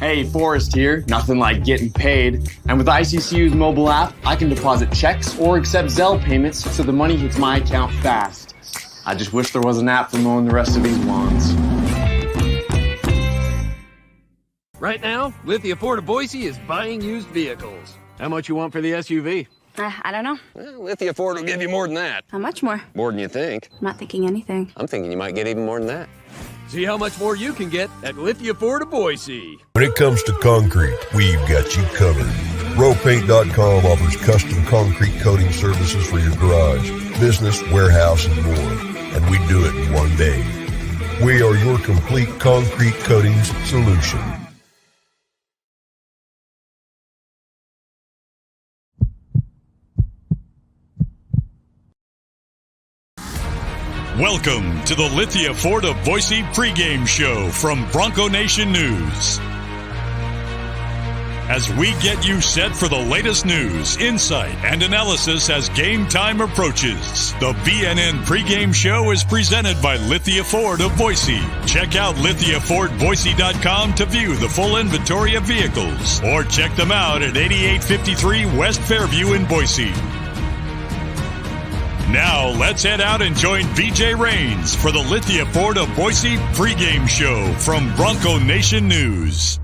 Hey, Forrest here. Nothing like getting paid. And with ICCU's mobile app, I can deposit checks or accept Zelle payments so the money hits my account fast. I just wish there was an app for mowing the rest of these lawns. Right now, Lithia Ford of Boise is buying used vehicles. How much you want for the SUV? I don't know. Well, Lithia Ford will give you more than that. How much more? More than you think. I'm not thinking anything. I'm thinking you might get even more than that. See how much more you can get at Lithia Ford of Boise. When it comes to concrete, we've got you covered. Rowpaint.com offers custom concrete coating services for your garage, business, warehouse, and more. And we do it in one day. We are your complete concrete coatings solution. Welcome to the Lithia Ford of Boise pregame show from Bronco Nation News. As we get you set for the latest news, insight, and analysis as game time approaches, the BNN pregame show is presented by Lithia Ford of Boise. Check out LithiaFordBoise.com to view the full inventory of vehicles, or check them out at 8853 West Fairview in Boise. Now, let's head out and join BJ Rains for the Lithia Ford of Boise pregame show from Bronco Nation News.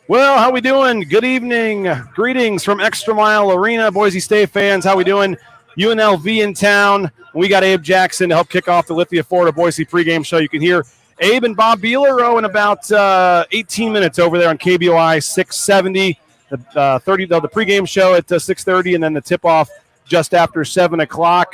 Well, how we doing? Good evening. Greetings from ExtraMile Arena. Boise State fans, how we doing? UNLV in town. We got Abe Jackson to help kick off the Lithia Ford of Boise pregame show. You can hear Abe and Bob Beeler in about 18 minutes over there on KBOI 670. The pregame show at 6:30, and then the tip-off just after 7 o'clock.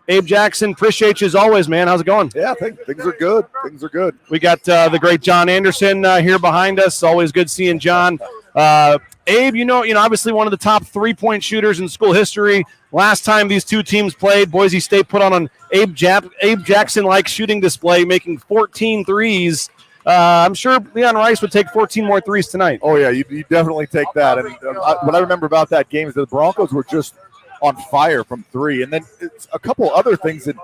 Abe Jackson, appreciate you as always, man. How's it going? Yeah, things are good. Things are good. We got the great John Anderson here behind us. Always good seeing John. Abe, you know, obviously one of the top three-point shooters in school history. Last time these two teams played, Boise State put on an Abe Jackson-like shooting display, making 14 threes. I'm sure Leon Rice would take 14 more threes tonight. Oh, yeah, you definitely take that. And what I remember about that game is that the Broncos were just on fire from three. And then it's a couple other things that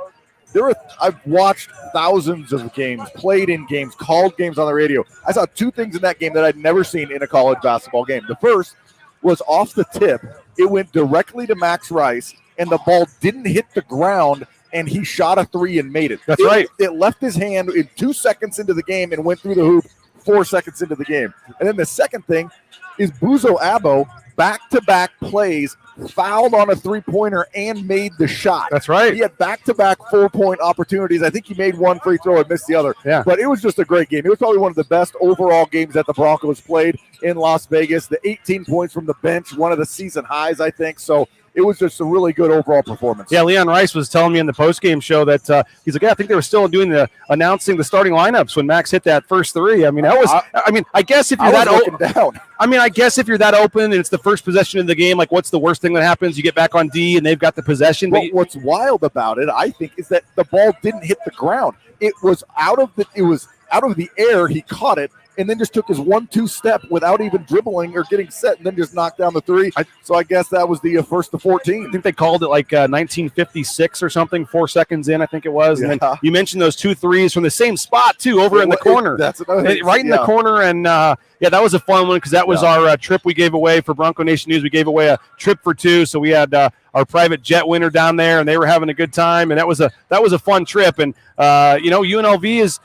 I've watched thousands of games, played in games, called games on the radio. I saw two things in that game that I'd never seen in a college basketball game. The first was off the tip. It went directly to Max Rice, and the ball didn't hit the ground, and he shot a three and made it. That's right. It left his hand in 2 seconds into the game and went through the hoop 4 seconds into the game. And then the second thing is Buzo Abo, back-to-back plays, fouled on a three-pointer and made the shot. That's right. He had back-to-back 4-point opportunities. I think he made one free throw and missed the other. Yeah. But it was just a great game. It was probably one of the best overall games that the Broncos played in Las Vegas. The 18 points from the bench, one of the season highs, I think. So it was just a really good overall performance. Yeah, Leon Rice was telling me in the postgame show that he's like, yeah, I think they were still doing announcing the starting lineups when Max hit that first three. I mean, I guess if you're that open, I guess if you're that open and it's the first possession in the game, like what's the worst thing that happens? You get back on D and they've got the possession. Well, what's wild about it, I think, is that the ball didn't hit the ground. It was out of the air. He caught it and then just took his 1-2 step without even dribbling or getting set, and then just knocked down the three. So I guess that was the first to 14. I think they called it like 1956 or something, 4 seconds in, I think it was. Yeah. And then you mentioned those 2 threes from the same spot, too, over in the corner. That's another thing. Right in the corner. And, yeah, that was a fun one because that was our trip we gave away for Bronco Nation News. We gave away a trip for 2, so we had our private jet winner down there, and they were having a good time, and that was a fun trip. And UNLV is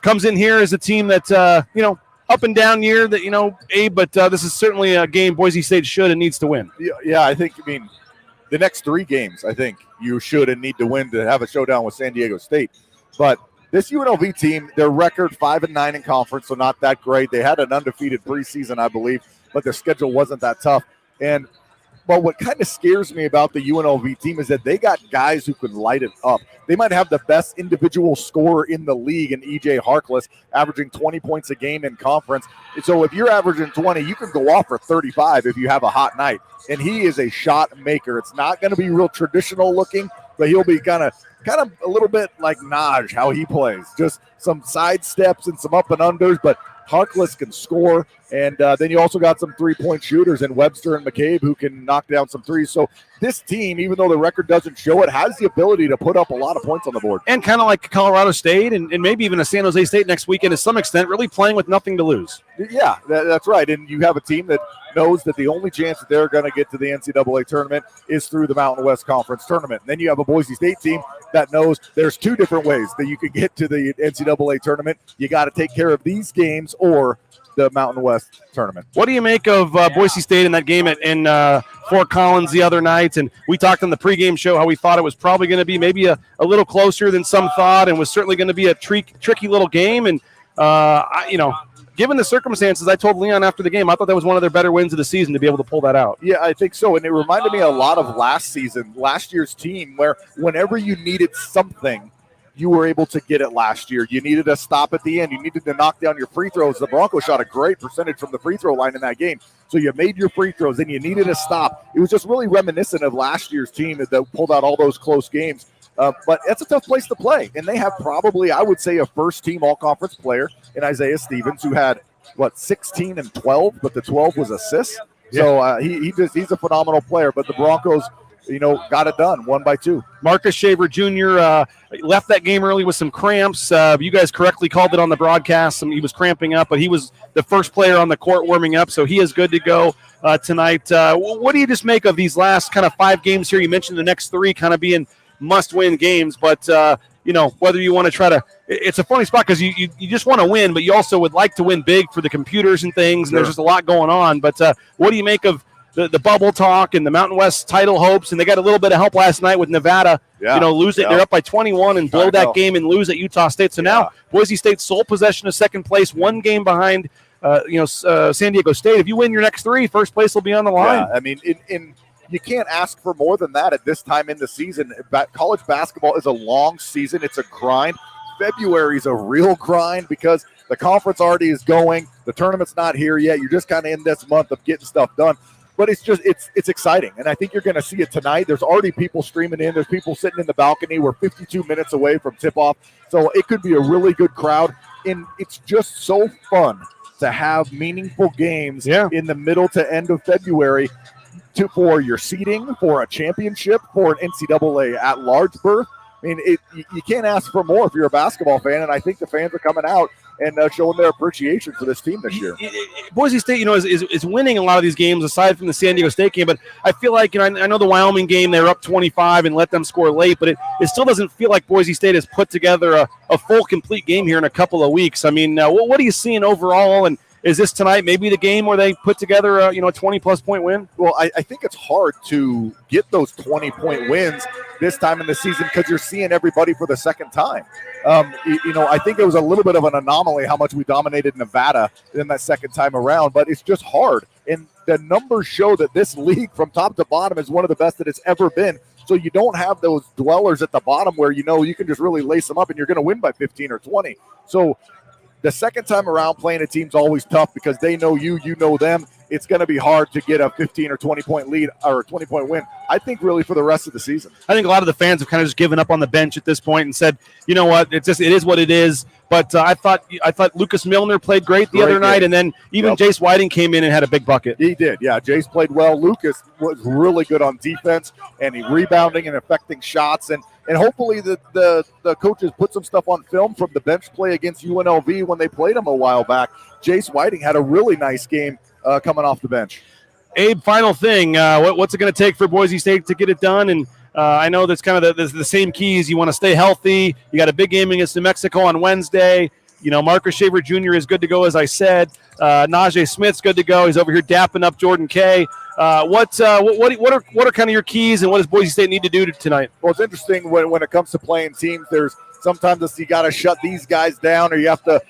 comes in here as a team that up and down year that Abe, but this is certainly a game Boise State should and needs to win. Yeah, I think the next 3 games I think you should and need to win to have a showdown with San Diego State. But this UNLV team, their record 5-9 in conference, so not that great. They had an undefeated preseason, I believe, but their schedule wasn't that tough. But what kind of scares me about the UNLV team is that they got guys who can light it up. They might have the best individual scorer in the league in E.J. Harkless, averaging 20 points a game in conference. And so if you're averaging 20, you can go off for 35 if you have a hot night. And he is a shot maker. It's not going to be real traditional looking, but he'll be kind of a little bit like Naj, how he plays. Just some side steps and some up and unders, but Harkless can score, and then you also got some three-point shooters in Webster and McCabe who can knock down some threes. So this team, even though the record doesn't show it, has the ability to put up a lot of points on the board. And kind of like Colorado State and maybe even a San Jose State next weekend to some extent, really playing with nothing to lose. Yeah, that's right. And you have a team that knows that the only chance that they're going to get to the NCAA tournament is through the Mountain West Conference tournament. And then you have a Boise State team that knows there's two different ways that you can get to the NCAA tournament. You got to take care of these games or the Mountain West tournament. What do you make of Boise State in that game in Fort Collins the other night? And we talked on the pregame show how we thought it was probably going to be maybe a little closer than some thought, and was certainly going to be a tricky little game. And given the circumstances, I told Leon after the game, I thought that was one of their better wins of the season to be able to pull that out. Yeah, I think so. And it reminded me a lot of last year's team, where whenever you needed something, you were able to get it last year. You needed a stop at the end. You needed to knock down your free throws. The Broncos shot a great percentage from the free throw line in that game. So you made your free throws, and you needed a stop. It was just really reminiscent of last year's team that pulled out all those close games. But it's a tough place to play. And they have probably, I would say, a first-team all-conference player in Isaiah Stevens, who had, 16 and 12, but the 12 was assists. Yeah. So he's a phenomenal player. But the Broncos, got it done, 1-2. Marcus Shaver Jr. Left that game early with some cramps. You guys correctly called it on the broadcast. He was cramping up, but he was the first player on the court warming up, so he is good to go tonight. What do you just make of these last kind of 5 games here? You mentioned the next 3 kind of being must-win games, but whether you want to try to – it's a funny spot because you just want to win, but you also would like to win big for the computers and things, and there's just a lot going on. But what do you make of the bubble talk and the Mountain West title hopes? And they got a little bit of help last night with Nevada, lose it. They're up by 21 and blow that game and lose at Utah State. So now Boise State sole possession of second place, 1 game behind San Diego State. If you win your next 3, first place will be on the line. Yeah, I mean, you can't ask for more than that at this time in the season. College basketball is a long season. It's a grind. February is a real grind because the conference already is going. The tournament's not here yet. You're just kind of in this month of getting stuff done. But it's exciting, and I think you're going to see it tonight. There's already people streaming in. There's people sitting in the balcony. We're 52 minutes away from tip-off, so it could be a really good crowd. And it's just so fun to have meaningful games in the middle to end of February for your seeding, for a championship, for an NCAA at-large berth. I mean, you can't ask for more if you're a basketball fan, and I think the fans are coming out and showing their appreciation for this team this year. Boise State, is winning a lot of these games aside from the San Diego State game, but I feel like, I know the Wyoming game, they were up 25 and let them score late, but it still doesn't feel like Boise State has put together a full, complete game here in a couple of weeks. I mean, what are you seeing overall, and is this tonight maybe the game where they put together a 20-plus point win? Well, I think it's hard to get those 20-point wins this time in the season because you're seeing everybody for the second time. I think it was a little bit of an anomaly how much we dominated Nevada in that second time around, but it's just hard. And the numbers show that this league from top to bottom is one of the best that it's ever been. So you don't have those dwellers at the bottom where you can just really lace them up and you're going to win by 15 or 20. So the second time around playing a team's always tough because they know you know them. It's going to be hard to get a 15 or 20-point lead or a 20-point win, I think, really for the rest of the season. I think a lot of the fans have kind of just given up on the bench at this point and said, you know what, it is what it is. But I thought Lucas Milner played great the other night, and then even Jace Whiting came in and had a big bucket. He did, yeah. Jace played well. Lucas was really good on defense, and he rebounding and affecting shots. And hopefully the coaches put some stuff on film from the bench play against UNLV when they played him a while back. Jace Whiting had a really nice game coming off the bench. Abe, final thing. What's it going to take for Boise State to get it done? And I know that's kind of the same keys. You want to stay healthy. You got a big game against New Mexico on Wednesday. Marcus Shaver Jr. is good to go, as I said. Najee Smith's good to go. He's over here dapping up Jordan Kay. What are kind of your keys, and what does Boise State need to do tonight? Well, it's interesting when it comes to playing teams. There's sometimes you got to shut these guys down, or you have to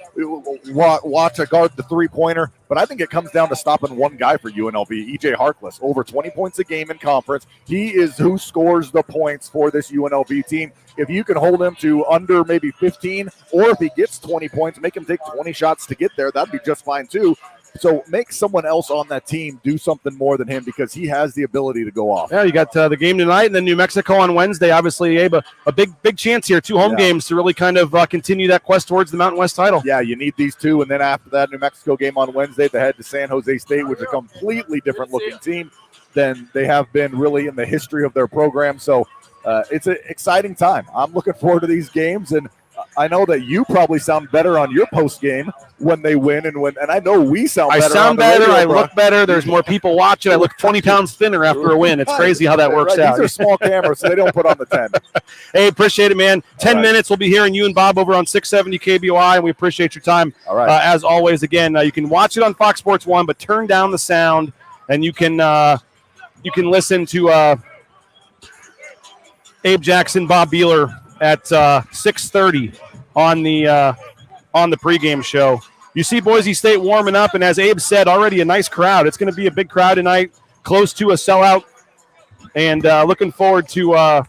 watch a guard the three-pointer. But I think it comes down to stopping one guy for UNLV, EJ Harkless, over 20 points a game in conference. He is who scores the points for this UNLV team. If you can hold him to under maybe 15, or if he gets 20 points, make him take 20 shots to get there, that'd be just fine too. So make someone else on that team do something more than him because he has the ability to go off. Yeah, you got the game tonight and then New Mexico on Wednesday. Obviously, Abe, a big chance here. 2 home games to really kind of continue that quest towards the Mountain West title. Yeah, you need these 2. And then after that, New Mexico game on Wednesday, they head to San Jose State, which is a completely different looking team than they have been really in the history of their program. So it's an exciting time. I'm looking forward to these games, and I know that you probably sound better on your post game when they win, and I know we sound better. I sound better. I look better. There's more people watching. I look 20 pounds thinner after a win. It's crazy how that works out. These are small cameras, so they don't put on the 10. Hey, appreciate it, man. 10 minutes. We'll be hearing you and Bob over on 670 KBOI, and we appreciate your time. All right. As always, again, you can watch it on Fox Sports 1, but turn down the sound, and you can listen to Abe Jackson, Bob Beeler at 6:30 on the pregame show. You see Boise State warming up, and as Abe said, already a nice crowd. It's going to be a big crowd tonight, close to a sellout, and looking forward to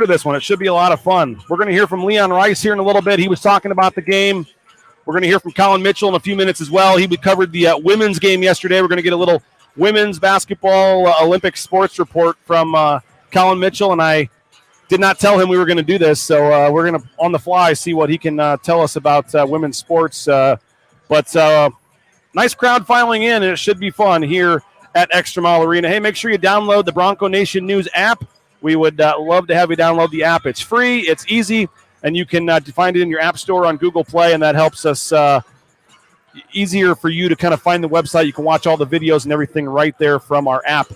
this one. It should be a lot of fun. We're going to hear from Leon Rice here in a little bit. He was talking about the game. We're going to hear from Colin Mitchell in a few minutes as well. We covered the women's game yesterday. We're going to get a little women's basketball Olympic sports report from Colin Mitchell, and I did not tell him we were going to do this, so we're going to, on the fly, see what he can tell us about women's sports. But nice crowd filing in, and it should be fun here at ExtraMile Arena. Hey, make sure you download the Bronco Nation News app. We would love to have you download the app. It's free, it's easy, and you can find it in your app store on Google Play, and that helps us easier for you to kind of find the website. You can watch all the videos and everything right there from our app.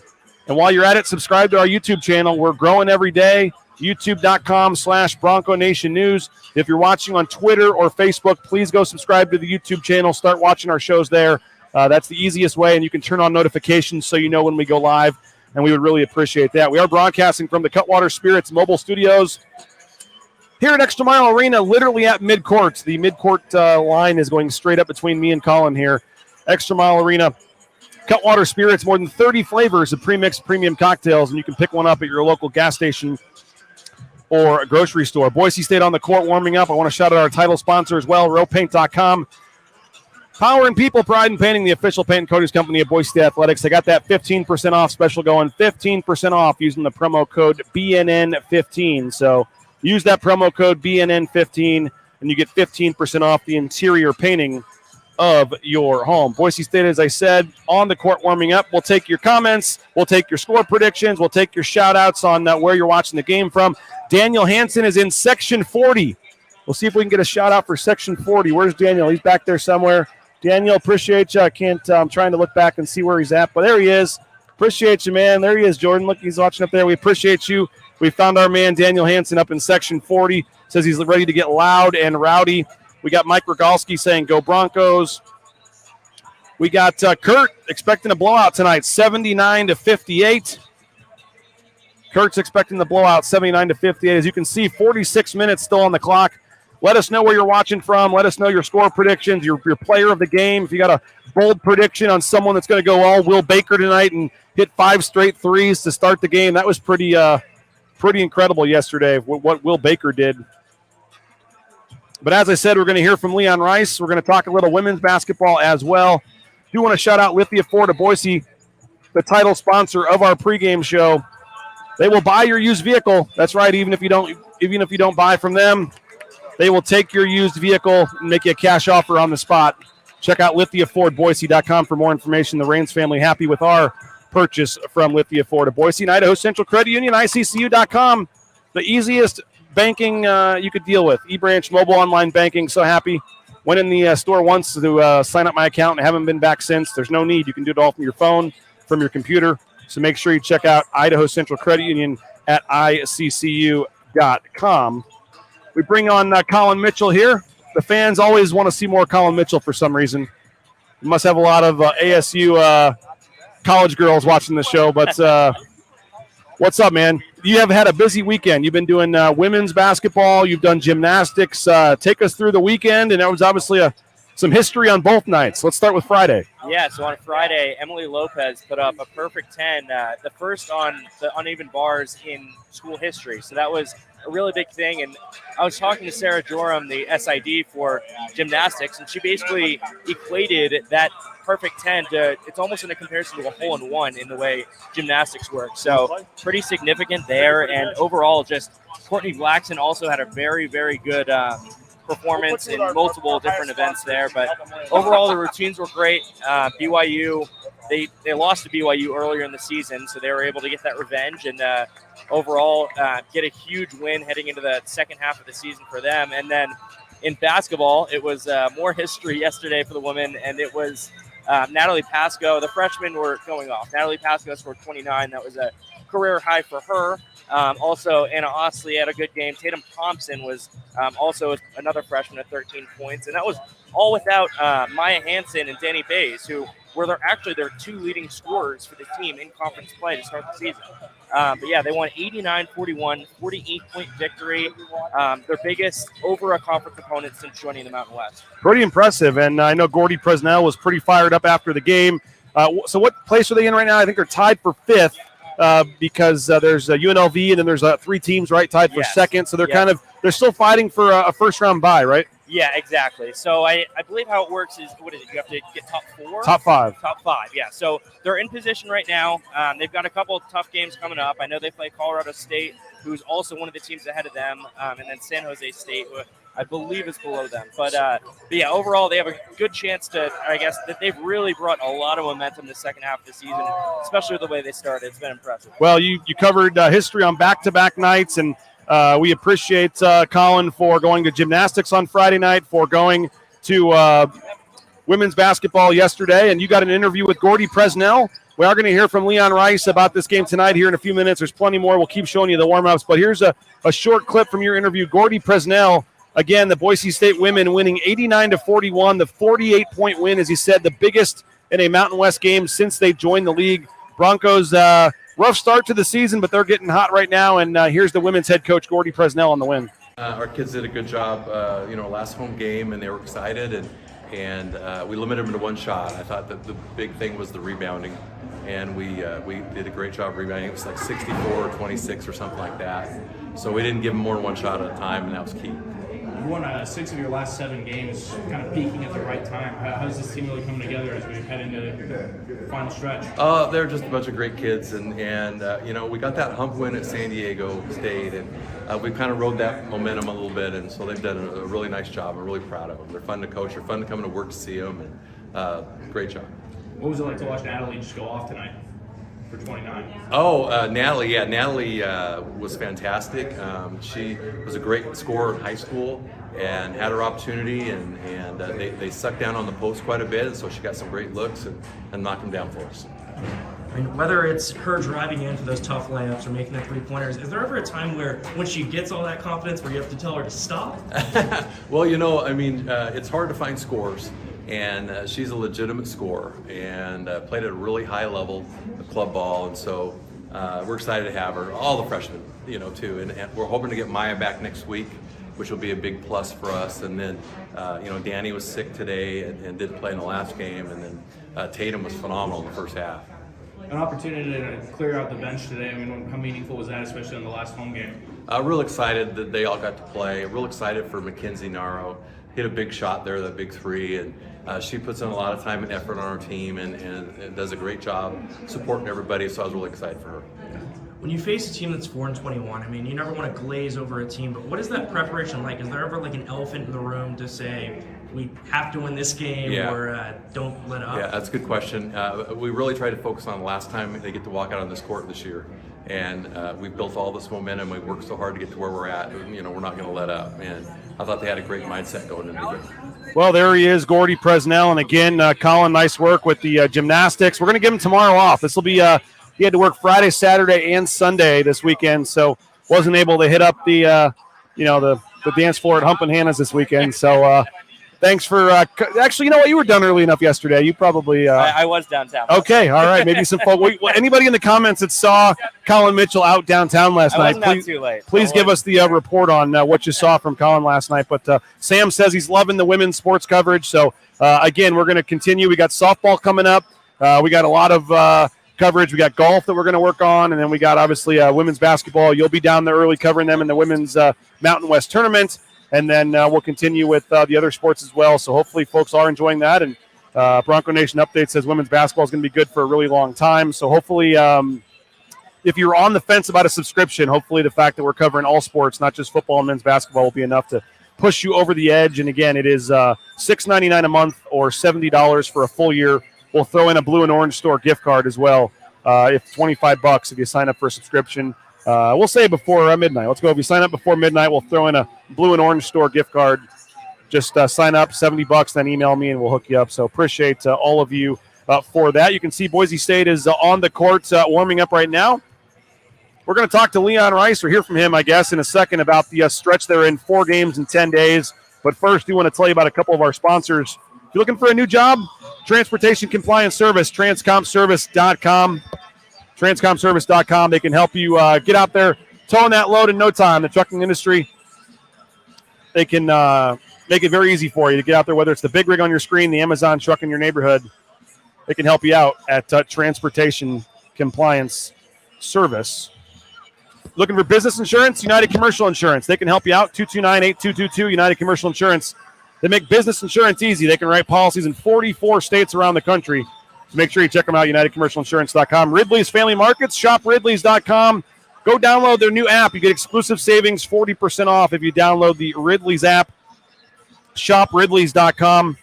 And while you're at it, subscribe to our YouTube channel. We're growing every day. YouTube.com/Bronco Nation News. If you're watching on Twitter or Facebook, please go subscribe to the YouTube channel. Start watching our shows there. That's the easiest way, and you can turn on notifications so you know when we go live, and we would really appreciate that. We are broadcasting from the Cutwater Spirits mobile studios here at ExtraMile Arena, literally at midcourt. The midcourt line is going straight up between me and Colin here. ExtraMile Arena, Cutwater Spirits, more than 30 flavors of pre-mixed premium cocktails, and you can pick one up at your local gas station or a grocery store. Boise State on the court warming up. I want to shout out our title sponsor as well, rowpaint.com. Power and people, pride in painting, the official paint and coatings company of Boise State Athletics. They got that 15% off special going, 15% off using the promo code BNN15. So use that promo code BNN15, and you get 15% off the interior painting of your home. Boise State, as I said, on the court warming up. We'll take your comments. We'll take your score predictions. We'll take your shout-outs on where you're watching the game from. Daniel Hansen is in Section 40. We'll see if we can get a shout-out for Section 40. Where's Daniel? He's back there somewhere. Daniel, appreciate you. I'm trying to look back and see where he's at, but there he is. Appreciate you, man. There he is, Jordan. Look, he's watching up there. We appreciate you. We found our man, Daniel Hansen, up in Section 40. Says he's ready to get loud and rowdy. We got Mike Rogalski saying, go Broncos. We got Kurt expecting a blowout tonight, 79-58. Kurt's expecting the blowout, 79-58. As you can see, 46 minutes still on the clock. Let us know where you're watching from. Let us know your score predictions, your player of the game. If you got a bold prediction on someone that's going to go all Will Baker tonight and hit 5 straight threes to start the game, that was pretty incredible yesterday, what Will Baker did. But as I said, we're going to hear from Leon Rice. We're going to talk a little women's basketball as well. Do want to shout out Lithia Ford of Boise, the title sponsor of our pregame show. They will buy your used vehicle. That's right. Even if you don't buy from them, they will take your used vehicle and make you a cash offer on the spot. Check out LithiaFordBoise.com for more information. The Raines family happy with our purchase from Lithia Ford of Boise. And Idaho Central Credit Union, ICCU.com, the easiest banking you could deal with. eBranch mobile online banking, so happy. Went in the store once to sign up my account and haven't been back since. There's no need. You can do it all from your phone, from your computer. So make sure you check out Idaho Central Credit Union at ICCU.com. We bring on Colin Mitchell here. The fans always want to see more Colin Mitchell for some reason. You must have a lot of ASU college girls watching the show. But what's up, man? You have had a busy weekend. You've been doing women's basketball. You've done gymnastics. Take us through the weekend, and it was obviously a some history on both nights. Let's start with Friday. Yeah, so on Friday, Emily Lopez put up a perfect 10, the first on the uneven bars in school history. So that was a really big thing. And I was talking to Sarah Joram, the SID for gymnastics, and she basically equated that perfect 10 to, it's almost in a comparison to a hole-in-one in the way gymnastics work. So pretty significant there. And overall, just Courtney Blackson also had a very, very good performance in multiple different events there. But overall, the routines were great. BYU, they lost to BYU earlier in the season, so they were able to get that revenge and overall get a huge win heading into the second half of the season for them. And then in basketball, it was more history yesterday for the women, and it was Natalie Pasco. The freshmen were going off. Natalie Pasco scored 29. That was a career high for her. Also, Anna Osley had a good game. Tatum Thompson was also another freshman at 13 points. And that was all without Maya Hansen and Danny Bays, who were their two leading scorers for the team in conference play to start the season. But yeah, they won 89-41, 48-point victory. Their biggest over a conference opponent since joining the Mountain West. Pretty impressive. And I know Gordy Presnell was pretty fired up after the game. So what place are they in right now? I think they're tied for fifth. Because there's UNLV and then there's three teams tied for second, so they're still fighting for a first round bye, right? Yeah, exactly. So I believe how it works is, what is it? You have to get top four? Top five, yeah. So they're in position right now. They've got a couple of tough games coming up. I know they play Colorado State, who's also one of the teams ahead of them, and then San Jose State, who I believe is below them. But yeah, overall, they have a good chance to, I guess, that they've really brought a lot of momentum the second half of the season, especially with the way they started. It's been impressive. Well, you covered history on back-to-back nights, and we appreciate Colin for going to gymnastics on Friday night, for going to women's basketball yesterday, and you got an interview with Gordy Presnell. We are going to hear from Leon Rice about this game tonight here in a few minutes. There's plenty more. We'll keep showing you the warm-ups, but here's a short clip from your interview. Gordy Presnell, again, the Boise State women winning 89-41, the 48-point win, as he said, the biggest in a Mountain West game since they joined the league. Broncos, rough start to the season, but they're getting hot right now, and here's the women's head coach, Gordy Presnell, on the win. Our kids did a good job, last home game, and they were excited, and we limited them to one shot. I thought that the big thing was the rebounding, and we did a great job rebounding. It was like 64 or 26 or something like that. So we didn't give them more than one shot at a time, and that was key. You won 6 of your last 7 games, kind of peaking at the right time. How's this team really coming together as we head into the final stretch? They're just a bunch of great kids, and we got that hump win at San Diego State, and we kind of rode that momentum a little bit, and so they've done a really nice job. I'm really proud of them. They're fun to coach. They're fun to come to work to see them, and great job. What was it like to watch Natalie just go off tonight? For 29. Natalie was fantastic. She was a great scorer in high school and had her opportunity, and they sucked down on the post quite a bit, and so she got some great looks and knocked them down for us. I mean, whether it's her driving in for those tough layups or making the three-pointers, is there ever a time where, when she gets all that confidence, where you have to tell her to stop? Well, it's hard to find scores. And she's a legitimate scorer and played at a really high level of club ball, and so we're excited to have her. All the freshmen, too, and we're hoping to get Maya back next week, which will be a big plus for us. And then, Danny was sick today and didn't play in the last game, and then Tatum was phenomenal in the first half. An opportunity to clear out the bench today. I mean, how meaningful was that, especially in the last home game? Real excited that they all got to play. Real excited for Mackenzie Naro. Hit a big shot there, that big three, and she puts in a lot of time and effort on our team and does a great job supporting everybody, so I was really excited for her. When you face a team that's 4-21, I mean, you never want to glaze over a team, but what is that preparation like? Is there ever like an elephant in the room to say, we have to win this game, or don't let up? Yeah, that's a good question. We really try to focus on the last time they get to walk out on this court this year. And we've built all this momentum. We've worked so hard to get to where we're at. We're not going to let up. And I thought they had a great mindset going into the game. Well, there he is, Gordy Presnell. And again, Colin, nice work with the gymnastics. We're going to give him tomorrow off. This will be, he had to work Friday, Saturday, and Sunday this weekend, so wasn't able to hit up the dance floor at Humpin' Hannah's this weekend. So Thanks for actually, you know what? You were done early enough yesterday. You probably I was downtown. Okay, all right. Maybe some folk. Anybody in the comments that saw Colin Mitchell out downtown last night, please, too late. Please give us the report on what you saw from Colin last night. But Sam says he's loving the women's sports coverage. So again, we're going to continue. We got softball coming up. We got a lot of coverage. We got golf that we're going to work on, and then we got obviously women's basketball. You'll be down there early covering them in the women's Mountain West tournament. And then we'll continue with the other sports as well. So hopefully folks are enjoying that. And Bronco Nation Update says women's basketball is going to be good for a really long time. So hopefully if you're on the fence about a subscription, hopefully the fact that we're covering all sports, not just football and men's basketball, will be enough to push you over the edge. And again, it is $6.99 a month or $70 for a full year. We'll throw in a Blue and Orange Store gift card as well. If $25 if you sign up for a subscription. We'll say before midnight. Let's go. If you sign up before midnight, we'll throw in a Blue and Orange Store gift card. Just sign up, $70, then email me and we'll hook you up. So appreciate all of you for that. You can see Boise State is on the court warming up right now. We're going to talk to Leon Rice or hear from him, I guess, in a second about the stretch they're in, 4 games in 10 days. But first, we want to tell you about a couple of our sponsors. If you're looking for a new job, Transportation Compliance Service, transcomservice.com. Transcomservice.com. They can help you get out there, towing that load in no time. The trucking industry, they can make it very easy for you to get out there, whether it's the big rig on your screen, the Amazon truck in your neighborhood. They can help you out at Transportation Compliance Service. Looking for business insurance? United Commercial Insurance. They can help you out. 229-8222, United Commercial Insurance. They make business insurance easy. They can write policies in 44 states around the country. Make sure you check them out, UnitedCommercialInsurance.com. Ridley's Family Markets, shopridleys.com. Go download their new app. You get exclusive savings, 40% off if you download the Ridley's app. Shopridleys.com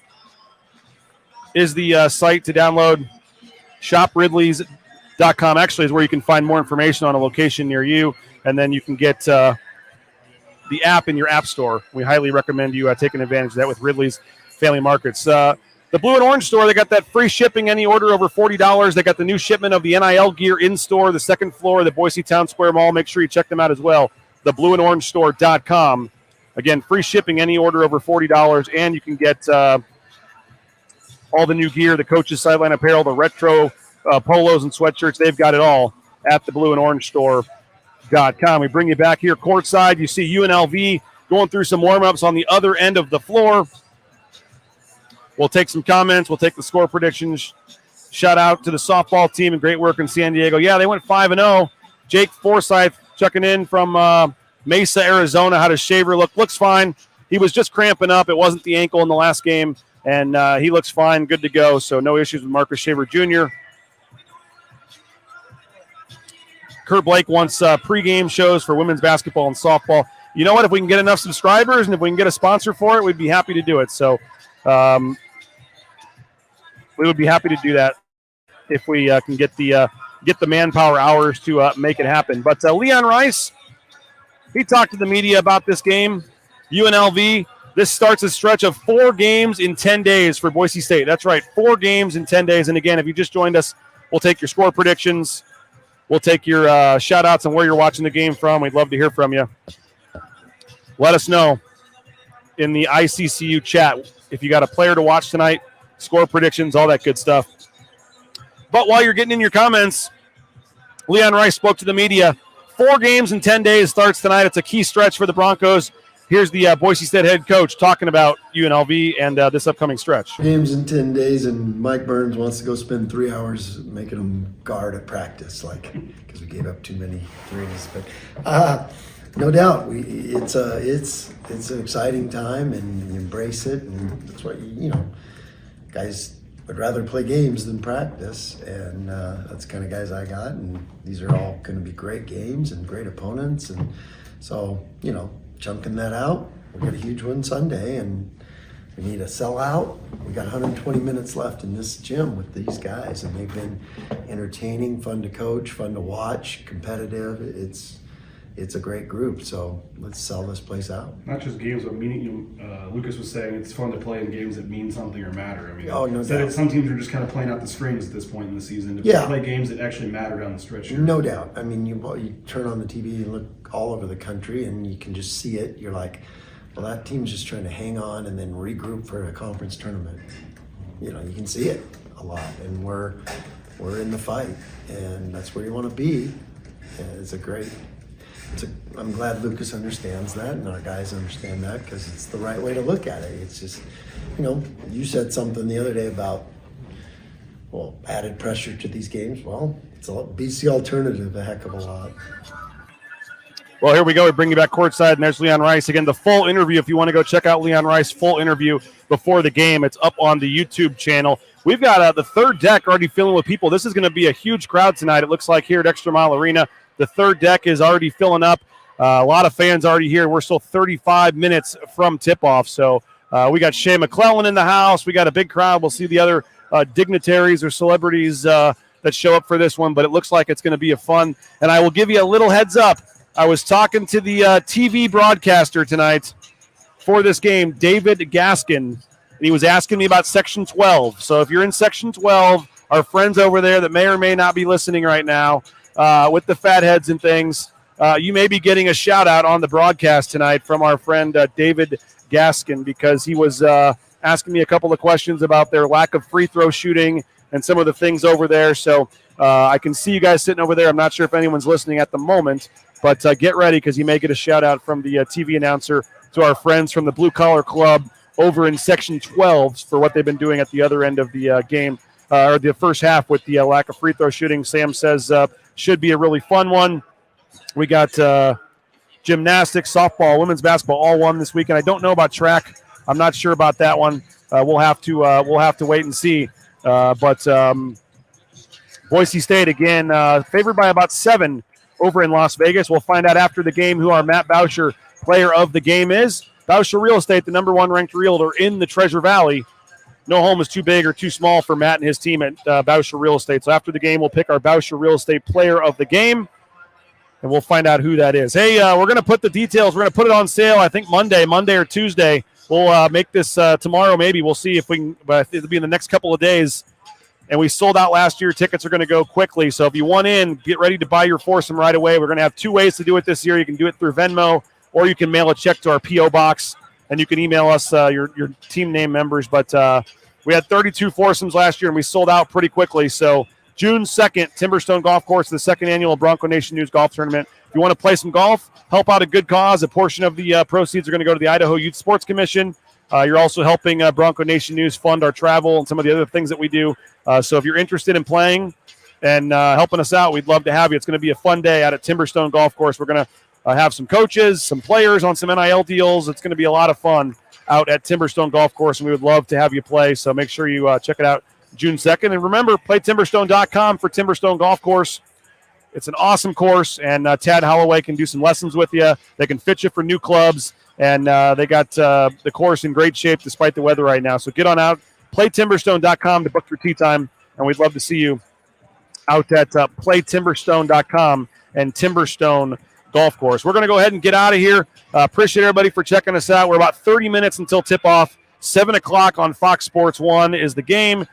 is the site to download. Shopridleys.com actually is where you can find more information on a location near you, and then you can get the app in your app store. We highly recommend you taking advantage of that with Ridley's Family Markets. The Blue and Orange Store, they got that free shipping, any order over $40. They got the new shipment of the NIL gear in store, the second floor of the Boise Town Square Mall. Make sure you check them out as well, theblueandorangestore.com. Again, free shipping, any order over $40, and you can get all the new gear, the coaches' sideline apparel, the retro polos and sweatshirts. They've got it all at theblueandorangestore.com. We bring you back here courtside. You see UNLV going through some warm-ups on the other end of the floor. We'll take some comments. We'll take the score predictions. Shout out to the softball team and great work in San Diego. Yeah, they went 5-0. Jake Forsyth checking in from Mesa, Arizona. How does Shaver look? Looks fine. He was just cramping up. It wasn't the ankle in the last game, and he looks fine, good to go. So no issues with Marcus Shaver Jr. Kurt Blake wants pregame shows for women's basketball and softball. You know what? If we can get enough subscribers and if we can get a sponsor for it, we'd be happy to do it. So we would be happy to do that if we can get the manpower hours to make it happen. But Leon Rice, he talked to the media about this game. UNLV, this starts a stretch of 4 games in 10 days for Boise State. That's right, 4 games in 10 days. And again, if you just joined us, we'll take your score predictions. We'll take your shout-outs and where you're watching the game from. We'd love to hear from you. Let us know in the ICCU chat if you got a player to watch tonight, score predictions, all that good stuff. But while you're getting in your comments, Leon Rice spoke to the media. 4 games in 10 days starts tonight. It's a key stretch for the Broncos. Here's the Boise State head coach talking about UNLV and this upcoming stretch. Games in 10 days, and Mike Burns wants to go spend 3 hours making them guard at practice, because we gave up too many threes. But no doubt, it's an exciting time, and you embrace it, and that's what guys would rather play games than practice, and that's the kind of guys I got, and these are all going to be great games and great opponents, and so chunking that out. We got a huge one Sunday, and we need a sellout. We got 120 minutes left in this gym with these guys, and they've been entertaining, fun to coach, fun to watch, competitive. It's a great group, so let's sell this place out. Not just games, but meaning. Lucas was saying it's fun to play in games that mean something or matter. I mean, no doubt. Some teams are just kind of playing out the strings at this point in the season. To play games that actually matter down the stretch here. No doubt. I mean, you turn on the TV and look all over the country, and you can just see it. You're like, Well, that team's just trying to hang on and then regroup for a conference tournament. You know, you can see it a lot, and we're in the fight, and that's where you want to be. And I'm glad Lucas understands that, and our guys understand that, because it's the right way to look at it. It's just, you know, you said something the other day about, well, added pressure to these games. Well, beats the alternative a heck of a lot. Well, here we go. We bring you back courtside, and there's Leon Rice. Again, the full interview, if you want to go check out Leon Rice, full interview before the game, it's up on the YouTube channel. We've got the third deck already filling with people. This is going to be a huge crowd tonight, it looks like, here at ExtraMile Arena. The third deck is already filling up. A lot of fans already here. We're still 35 minutes from tip-off. So we got Shea McClellan in the house. We got a big crowd. We'll see the other dignitaries or celebrities that show up for this one. But it looks like it's going to be a fun. And I will give you a little heads up. I was talking to the TV broadcaster tonight for this game, David Gaskin, and he was asking me about Section 12. So if you're in Section 12, our friends over there that may or may not be listening right now with the fatheads and things, you may be getting a shout-out on the broadcast tonight from our friend David Gaskin, because he was asking me a couple of questions about their lack of free throw shooting and some of the things over there. So I can see you guys sitting over there. I'm not sure if anyone's listening at the moment, but get ready, because you may get a shout-out from the TV announcer to our friends from the Blue Collar Club over in Section 12 for what they've been doing at the other end of the game, or the first half, with the lack of free throw shooting. Sam says should be a really fun one. We got gymnastics, softball, women's basketball, all won this weekend. I don't know about track. I'm not sure about that one. We'll have to wait and see. But Boise State, again, favored by about 7 over in Las Vegas. We'll find out after the game who our Matt Boucher player of the game is. Boucher Real Estate, the number 1 ranked realtor in the Treasure Valley. No home is too big or too small for Matt and his team at Boucher Real Estate. So after the game, we'll pick our Boucher Real Estate player of the game, and we'll find out who that is. Hey, we're going to put the details. We're going to put it on sale, I think, Monday or Tuesday. We'll make this tomorrow maybe. We'll see if we can, but it'll be in the next couple of days. And we sold out last year. Tickets are going to go quickly. So if you want in, get ready to buy your foursome right away. We're going to have 2 ways to do it this year. You can do it through Venmo, or you can mail a check to our P.O. box, and you can email us your team name members. But we had 32 foursomes last year, and we sold out pretty quickly. So June 2nd, Timberstone Golf Course, the second annual Bronco Nation News Golf Tournament. If you want to play some golf, help out a good cause, a portion of the proceeds are going to go to the Idaho Youth Sports Commission. You're also helping Bronco Nation News fund our travel and some of the other things that we do. So if you're interested in playing and helping us out, we'd love to have you. It's going to be a fun day out at Timberstone Golf Course. We're going to have some coaches, some players on some NIL deals. It's going to be a lot of fun out at Timberstone Golf Course, and we would love to have you play. So make sure you check it out June 2nd. And remember, playtimberstone.com for Timberstone Golf Course. It's an awesome course, and Tad Holloway can do some lessons with you. They can fit you for new clubs, and they got the course in great shape despite the weather right now. So get on out, playtimberstone.com to book your tee time, and we'd love to see you out at playtimberstone.com and Timberstone Golf Course. We're going to go ahead and get out of here. Appreciate everybody for checking us out. We're about 30 minutes until tip-off. 7 o'clock on Fox Sports 1 is the game.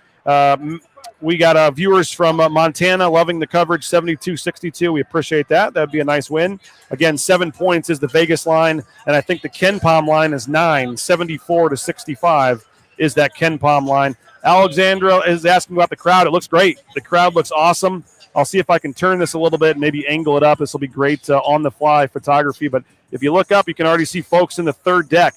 We got viewers from Montana loving the coverage, 72-62. We appreciate that. That would be a nice win. Again, 7 points is the Vegas line, and I think the Ken Palm line is 9, 74-65 is that Ken Palm line. Alexandra is asking about the crowd. It looks great. The crowd looks awesome. I'll see if I can turn this a little bit and maybe angle it up. This will be great on-the-fly photography. But if you look up, you can already see folks in the third deck.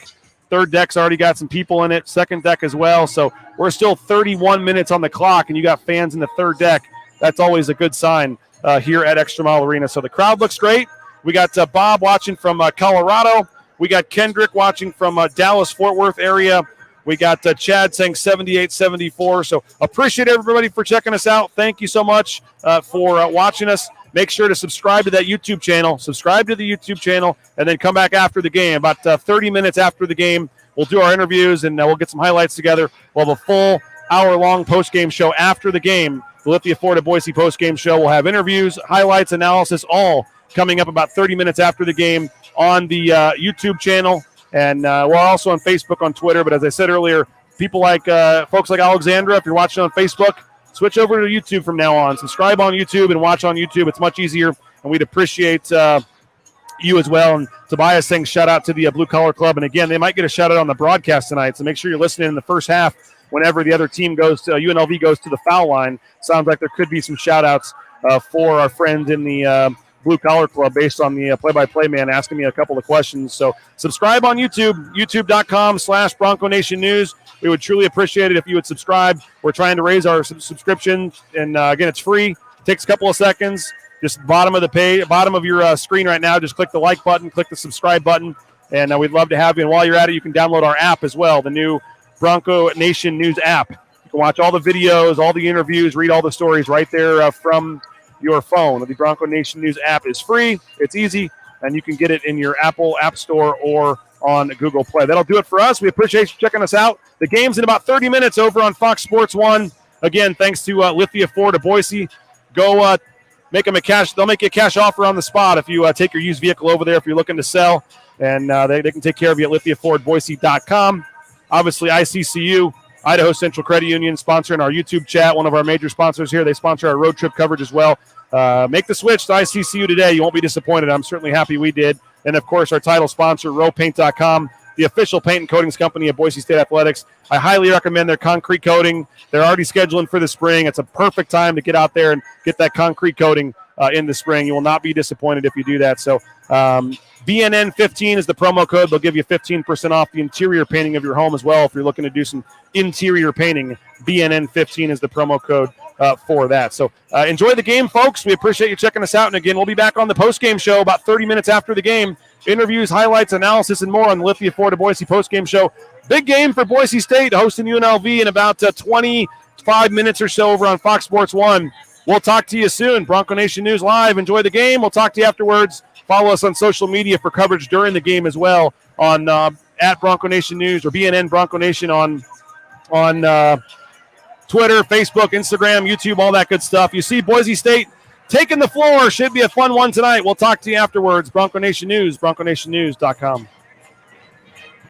Third deck's already got some people in it. Second deck as well. So we're still 31 minutes on the clock, and you got fans in the third deck. That's always a good sign here at ExtraMile Arena. So the crowd looks great. We got Bob watching from Colorado. We got Kendrick watching from Dallas-Fort Worth area. We got Chad saying 78-74. So appreciate everybody for checking us out. Thank you so much for watching us. Make sure to subscribe to that YouTube channel. Subscribe to the YouTube channel, and then come back after the game. About 30 minutes after the game, we'll do our interviews, and we'll get some highlights together. We'll have a full hour-long post-game show after the game. The Lithia Florida Boise post-game show will have interviews, highlights, analysis, all coming up about 30 minutes after the game on the YouTube channel. And we're also on Facebook, on Twitter. But as I said earlier, people like folks like Alexandra, if you're watching on Facebook, switch over to YouTube from now on. Subscribe on YouTube and watch on YouTube. It's much easier, and we'd appreciate you as well. And Tobias saying shout out to the Blue Collar Club. And again, they might get a shout out on the broadcast tonight. So make sure you're listening in the first half whenever the other team goes to UNLV goes to the foul line. Sounds like there could be some shout outs for our friends in the Blue Collar Club based on the play-by-play man asking me a couple of questions. So subscribe on YouTube, youtube.com/Bronco Nation News. We would truly appreciate it if you would subscribe. We're trying to raise our subscription. And again, it's free. It takes a couple of seconds. Just bottom of the page, bottom of your screen right now, just click the like button, click the subscribe button, and we'd love to have you. And while you're at it, you can download our app as well, the new Bronco Nation News app. You can watch all the videos, all the interviews, read all the stories right there from your phone. The Bronco Nation News app is free, it's easy, and you can get it in your Apple App Store or on Google Play. That'll do it for us. We appreciate you checking us out. The game's in about 30 minutes over on Fox Sports 1. Again, thanks to Lithia Ford of Boise. Go make them they'll make you a cash offer on the spot if you take your used vehicle over there if you're looking to sell, and they can take care of you at lithiafordboise.com. Obviously, ICCU, Idaho Central Credit Union, sponsoring our YouTube chat, one of our major sponsors here. They sponsor our road trip coverage as well. Make the switch to ICCU today. You won't be disappointed. I'm certainly happy we did. And, of course, our title sponsor, rowpaint.com, the official paint and coatings company of Boise State Athletics. I highly recommend their concrete coating. They're already scheduling for the spring. It's a perfect time to get out there and get that concrete coating in the spring. You will not be disappointed if you do that. So BNN15 is the promo code. They'll give you 15% off the interior painting of your home as well if you're looking to do some interior painting. BNN15 is the promo code for that. So enjoy the game, folks. We appreciate you checking us out. And, again, we'll be back on the post-game show about 30 minutes after the game. Interviews, highlights, analysis, and more on the Lithia Ford of Boise post-game show. Big game for Boise State hosting UNLV in about 25 minutes or so over on Fox Sports 1. We'll talk to you soon. Bronco Nation News Live. Enjoy the game. We'll talk to you afterwards. Follow us on social media for coverage during the game as well on at Bronco Nation News or BNN Bronco Nation on Twitter, Facebook, Instagram, YouTube, all that good stuff. You see Boise State taking the floor. Should be a fun one tonight. We'll talk to you afterwards. Bronco Nation News, bronconationnews.com.